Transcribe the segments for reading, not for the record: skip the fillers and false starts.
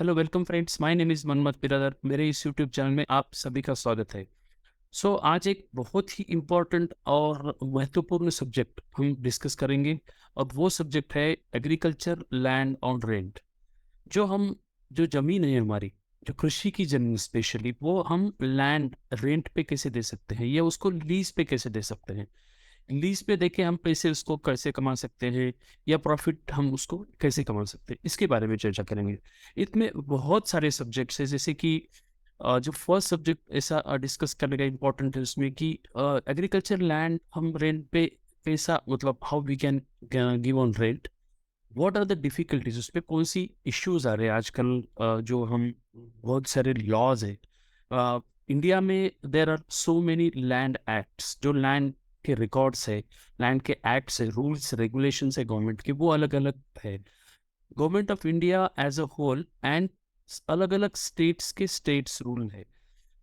Hello welcome friends, my name is Mohammed Biradar. मेरे इस YouTube channel में आप सभी का स्वागत है। आज एक बहुत ही इम्पोर्टेंट और महत्वपूर्ण सब्जेक्ट हम डिस्कस करेंगे और वो सब्जेक्ट है एग्रीकल्चर लैंड ऑन रेंट। जो हम जो ज़मीन है हमारी, जो कृषि की ज़मीन स्पेशली, वो हम लैंड रेंट पे कैसे दे सकते हैं या उसको लीज़ पे कैसे दे सकते हैं। लीज़ पे देके हम पैसे उसको कैसे कमा सकते हैं या प्रॉफ़िट हम उसको कैसे कमा सकते हैं, इसके बारे में चर्चा करेंगे। इसमें बहुत सारे सब्जेक्ट्स हैं, जैसे कि जो फर्स्ट सब्जेक्ट ऐसा डिस्कस करने का इम्पोर्टेंट है उसमें कि एग्रीकल्चर लैंड हम रेंट पे कैसा, मतलब how we can give on rent, what are the difficulties, उस पे कौन सी इश्यूज आ रहे हैं आजकल। जो हम बहुत सारे लॉज है इंडिया में, there are so many land acts, जो लैंड के रिकॉर्ड्स है, लैंड के एक्ट्स है, रूल्स रेगुलेशंस है गवर्नमेंट के, वो अलग अलग है। Government of India as a whole and अलग अलग स्टेट्स के स्टेट्स रूल है,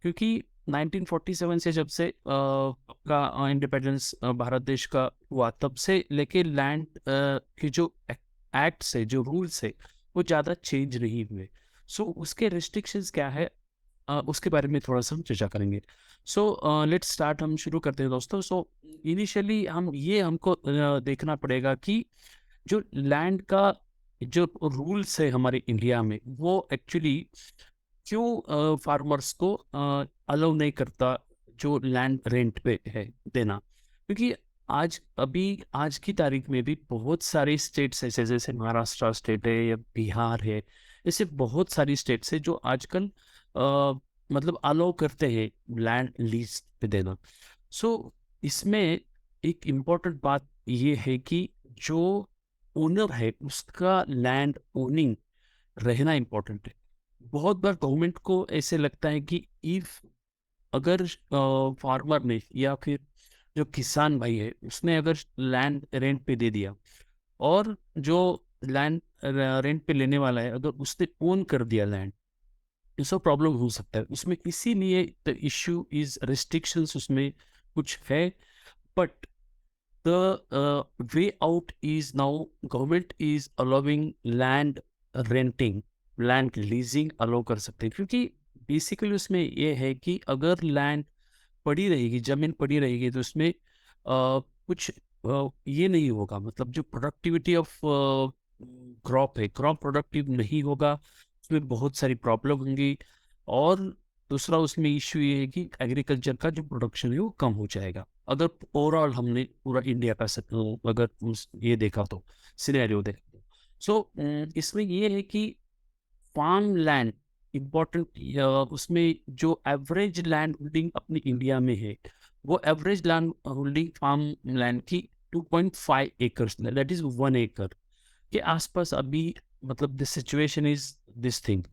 क्योंकि 1947 से जब से का इंडिपेंडेंस भारत देश का हुआ, तब से लेके लैंड के जो एक्ट्स है, जो रूल्स है, वो ज़्यादा चेंज नहीं हुए। उसके रिस्ट्रिक्शंस क्या है, उसके बारे में थोड़ा सा हम चर्चा करेंगे। लेट्स स्टार्ट, हम शुरू करते हैं दोस्तों। इनिशियली हमको देखना पड़ेगा कि जो लैंड का जो रूल्स है हमारे इंडिया में, वो एक्चुअली क्यों फार्मर्स को अलाउ नहीं करता जो लैंड रेंट पे है देना। क्योंकि आज की तारीख में भी बहुत सारी स्टेट्स ऐसे, जैसे महाराष्ट्र स्टेट है या बिहार है, ऐसे बहुत सारी स्टेट्स है जो आजकल मतलब अलाउ करते हैं लैंड लीज पे देना। सो इसमें एक इम्पोर्टेंट बात ये है कि जो ओनर है उसका लैंड ओनिंग रहना इम्पोर्टेंट है। बहुत बार गवर्नमेंट को ऐसे लगता है कि इफ अगर फार्मर ने या फिर जो किसान भाई है उसने अगर लैंड रेंट पे दे दिया, और जो लैंड रेंट पे लेने वाला है अगर उसने ओन कर दिया लैंड, इससे प्रॉब्लम हो सकता है उसमें। इसीलिए द इश्यू इज रिस्ट्रिक्शंस उसमें कुछ है। But the way out is now government is allowing land renting, land leasing allow कर सकते हैं, क्योंकि बेसिकली उसमें ये है कि अगर लैंड पड़ी रहेगी, जमीन पड़ी रहेगी, तो उसमें कुछ ये नहीं होगा, मतलब जो प्रोडक्टिविटी ऑफ क्रॉप है, क्रॉप प्रोडक्टिव नहीं होगा, उसमें बहुत सारी प्रॉब्लम होंगी। और दूसरा उसमें इश्यू ये है कि एग्रीकल्चर का जो प्रोडक्शन है वो कम हो जाएगा, अगर ओवरऑल हमने पूरा इंडिया का अगर ये देखा तो, सिनेरियो देखा तो। इसमें ये है कि फार्म लैंड इम्पोर्टेंट, उसमें जो एवरेज लैंड होल्डिंग अपनी इंडिया में है, वो average land holding farm land की 2.5 एकर्स, दैट इज 1 एकड़ के आसपास अभी, मतलब this situation is this thing.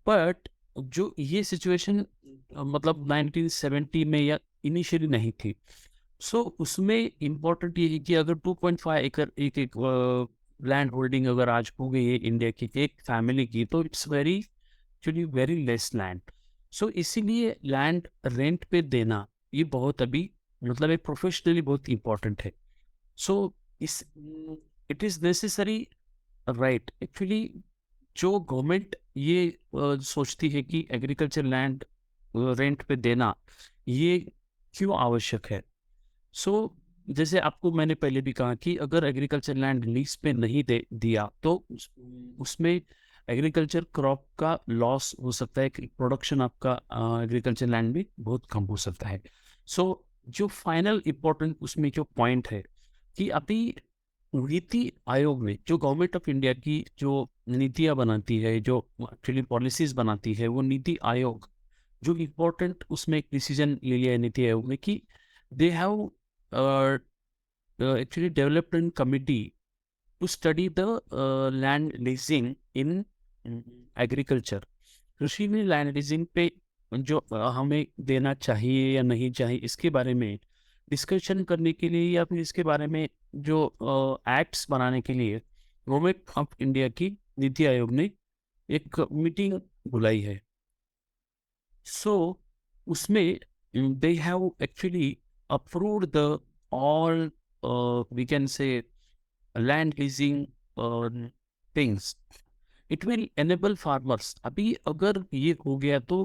But जो ये सिचुएशन मतलब 1970 में या इनिशियली नहीं थी। उसमें इम्पोर्टेंट ये है कि अगर 2.5 एकड़ एक एक लैंड होल्डिंग अगर आज हो गई है इंडिया की एक फैमिली की, तो it's very actually very less land. इसीलिए लैंड रेंट पे देना ये बहुत अभी, मतलब एक प्रोफेशनली बहुत इंपॉर्टेंट है। सो इस it is necessary, right. Actually जो गवर्नमेंट ये सोचती है कि एग्रीकल्चर लैंड रेंट पे देना ये क्यों आवश्यक है। सो जैसे आपको मैंने पहले भी कहा कि अगर एग्रीकल्चर लैंड लीज पे नहीं दे दिया तो उसमें एग्रीकल्चर क्रॉप का लॉस हो सकता है, कि प्रोडक्शन आपका एग्रीकल्चर लैंड में बहुत कम हो सकता है। सो जो फाइनल इम्पोर्टेंट उसमें जो पॉइंट है कि अभी नीति आयोग में, जो गवर्नमेंट ऑफ इंडिया की जो नीतियां बनाती है, जो एक्चुअली पॉलिसीज बनाती है, वो नीति आयोग जो इम्पोर्टेंट उसमें एक डिसीजन ले लिया है नीति आयोग ने कि they have actually developed a committee to study the land leasing in agriculture। कृषि में लैंड लीजिंग पे जो हमें देना चाहिए या नहीं चाहिए, इसके बारे में डिस्कशन करने के लिए या फिर इसके बारे में जो एक्ट्स बनाने के लिए गवर्नमेंट ऑफ इंडिया की नीति आयोग ने एक मीटिंग बुलाई है। उसमें they have actually approved the all we can say land leasing uh, things, it will enable farmers. अभी अगर ये हो गया तो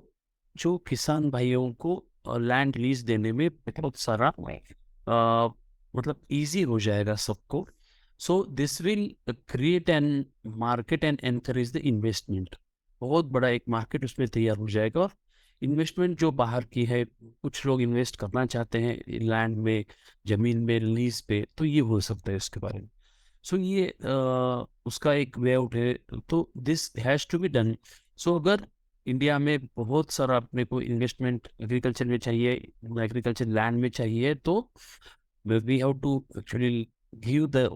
जो किसान भाइयों को लैंड लीज देने में बहुत सारा मतलब इजी हो जाएगा सबको। So this will create an market and encourage the investment. बहुत बड़ा एक मार्केट उसमें तैयार हो जाएगा। और इन्वेस्टमेंट जो बाहर की है, कुछ लोग इन्वेस्ट करना चाहते हैं लैंड में, जमीन में, लीज पे, तो ये हो सकता है इसके बारे में। सो ये उसका एक वे आउट है। तो this has to be done. So अगर इंडिया में बहुत सारा अपने को इन्वेस्टमेंट एग्रीकल्चर में चाहिए, एग्रीकल्चर लैंड में चाहिए, तो we have to actually give the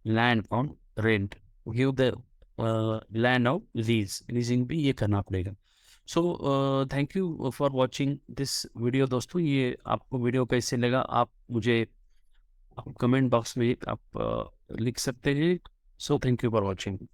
land on rent, give the land of lease, leasing भी ये करना पड़ेगा। So thank you for watching this video दोस्तों। ये आपको वीडियो कैसे लगा आप मुझे कमेंट बॉक्स में आप लिख सकते हैं। सो थैंक यू फॉर वॉचिंग।